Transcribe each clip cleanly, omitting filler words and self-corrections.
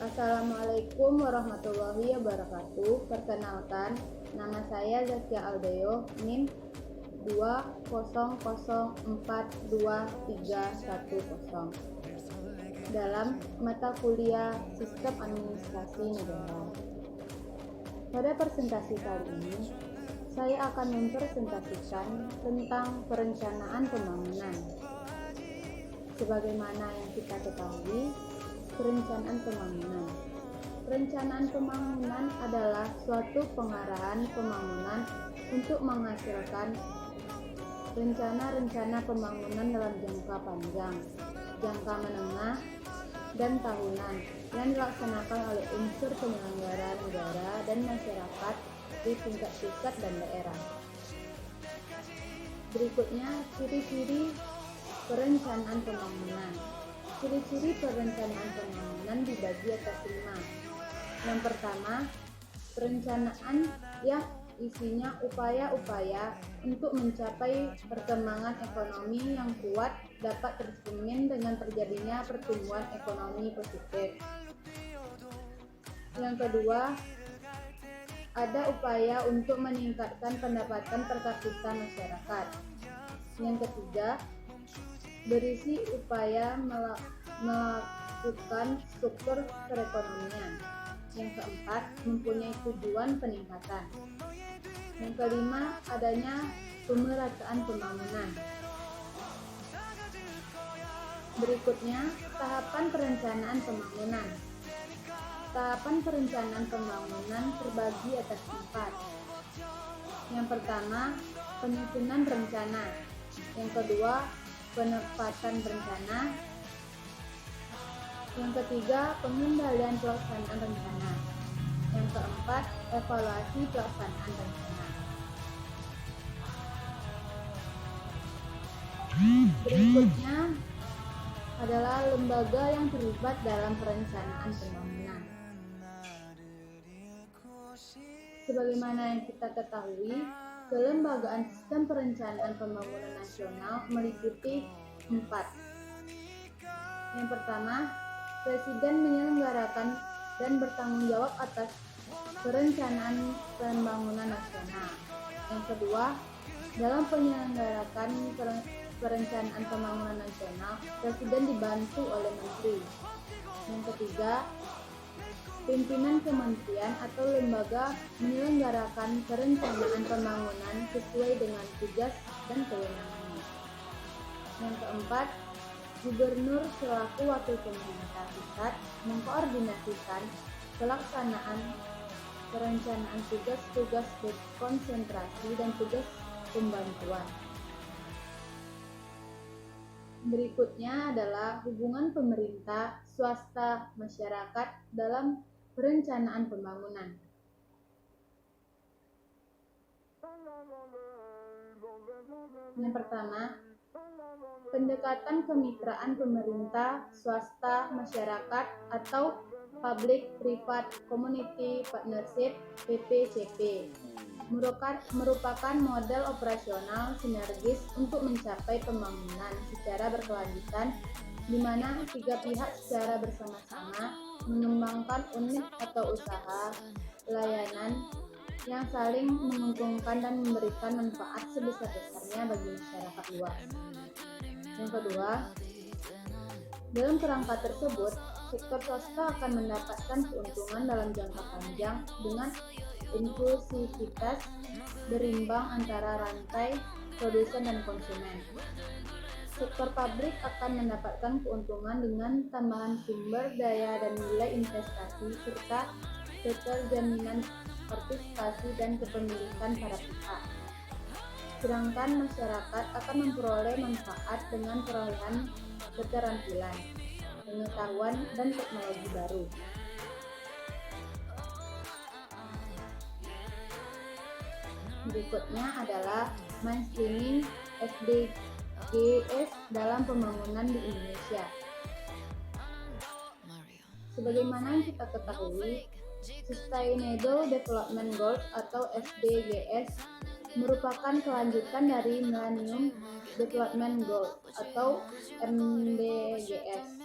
Assalamualaikum warahmatullahi wabarakatuh. Perkenalkan, nama saya Zaskia Aldeo, NIM 200423110 dalam mata kuliah Sistem Administrasi Negara. Pada presentasi kali ini, saya akan mempresentasikan tentang perencanaan pembangunan. Sebagaimana yang kita ketahui, perencanaan pembangunan. Perencanaan pembangunan adalah suatu pengarahan pembangunan untuk menghasilkan rencana-rencana pembangunan dalam jangka panjang, jangka menengah, dan tahunan yang dilaksanakan oleh unsur penyelenggara negara dan masyarakat di tingkat pusat dan daerah. Berikutnya, ciri-ciri perencanaan pembangunan. Ciri-ciri perencanaan pembangunan dibagi atas 5. Yang pertama, perencanaan yang isinya upaya-upaya untuk mencapai perkembangan ekonomi yang kuat dapat tercermin dengan terjadinya pertumbuhan ekonomi positif. Yang kedua, ada upaya untuk meningkatkan pendapatan per kapita masyarakat. Yang ketiga, berisi upaya melakukan struktur perekonomian. Yang keempat, mempunyai tujuan peningkatan. Yang kelima, adanya pemerataan pembangunan. Berikutnya, tahapan perencanaan pembangunan. Tahapan perencanaan pembangunan terbagi atas 4. Yang pertama, penyusunan rencana. Yang kedua, penempatan rencana. Yang ketiga, pengendalian pelaksanaan rencana. Yang keempat, evaluasi pelaksanaan rencana. Berikutnya adalah lembaga yang terlibat dalam perencanaan pembangunan. Sebagaimana yang kita ketahui, kelembagaan sistem perencanaan pembangunan nasional meliputi 4. Yang pertama, Presiden menyelenggarakan dan bertanggung jawab atas perencanaan pembangunan nasional. Yang kedua, dalam penyelenggarakan perencanaan pembangunan nasional, Presiden dibantu oleh Menteri. Yang ketiga, pimpinan kementerian atau lembaga menyelenggarakan perencanaan pembangunan sesuai dengan tugas dan kewenangannya. Yang keempat, Gubernur selaku wakil pemerintah pusat mengkoordinasikan pelaksanaan perencanaan tugas-tugas konsentrasi dan tugas pembantuan. Berikutnya adalah hubungan pemerintah, swasta, masyarakat dalam perencanaan pembangunan. Yang pertama, pendekatan kemitraan pemerintah, swasta, masyarakat atau Public-Private Community Partnership (PPCP) merupakan model operasional sinergis untuk mencapai pembangunan secara berkelanjutan di mana 3 pihak secara bersama-sama mengembangkan unit atau usaha layanan yang saling menguntungkan dan memberikan manfaat sebesar-besarnya bagi masyarakat luas. Yang kedua, dalam kerangka tersebut, sektor swasta akan mendapatkan keuntungan dalam jangka panjang dengan inklusivitas berimbang antara rantai produsen dan konsumen. Sektor pabrik akan mendapatkan keuntungan dengan tambahan sumber daya dan nilai investasi serta keterjaminan partisipasi dan kepemilikan para pihak. Sedangkan masyarakat akan memperoleh manfaat dengan perolehan keterampilan, pengetahuan, dan teknologi baru. Berikutnya adalah mainstreaming SDGs dalam pembangunan di Indonesia. Sebagaimana yang kita ketahui, Sustainable Development Goals atau SDGs merupakan kelanjutan dari Millennium Development Goals atau MDGs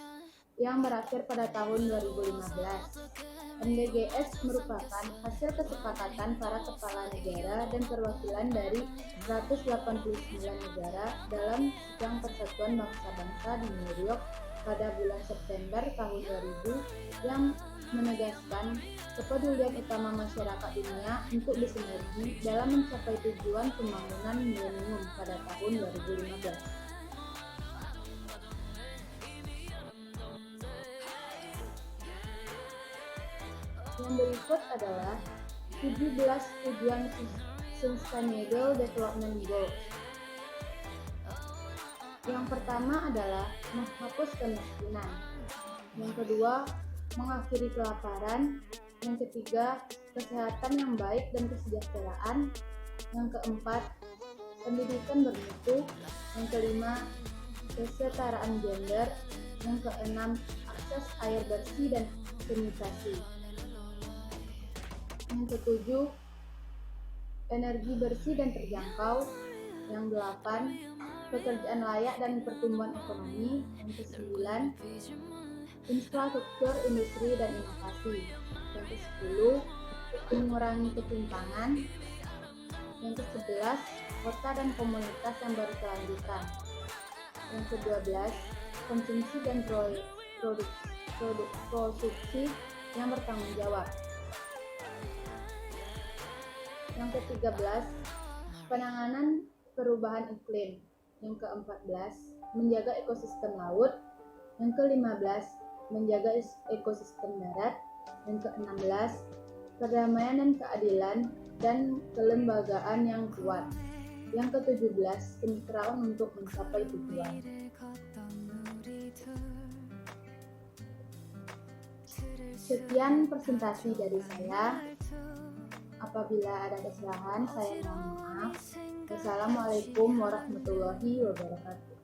yang berakhir pada tahun 2015. MDGs merupakan hasil kesepakatan para kepala negara dan perwakilan dari 189 negara dalam Sidang Persatuan Bangsa-Bangsa di New York pada bulan September tahun 2000 yang menegaskan kepedulian utama masyarakat dunia untuk bersinergi dalam mencapai tujuan pembangunan milenium pada tahun 2015. Yang berikut adalah 17 tujuan Sustainable Development Goals. Yang pertama adalah menghapus kemiskinan. Yang kedua, mengakhiri kelaparan. Yang ketiga, kesehatan yang baik dan kesejahteraan. Yang keempat, pendidikan bermutu. Yang kelima, kesetaraan gender. Yang keenam, akses air bersih dan sanitasi. Yang ketujuh, energi bersih dan terjangkau. Yang delapan, pekerjaan layak dan pertumbuhan ekonomi. Yang kesembilan, infrastruktur industri dan inovasi. Yang ke-10, mengurangi ketimpangan. Yang ke-11, kota dan komunitas yang berkelanjutan. Yang ke-12, konsumsi dan produksi yang bertanggung jawab. Yang ke-13, penanganan perubahan iklim. Yang ke-14, menjaga ekosistem laut. Yang ke-15, menjaga ekosistem darat. Yang ke-16, perdamaian dan keadilan dan kelembagaan yang kuat. Yang ke-17, kemitraan untuk mencapai tujuan. Sekian presentasi dari saya. Apabila ada kesalahan, saya mohon maaf. Wassalamualaikum warahmatullahi wabarakatuh.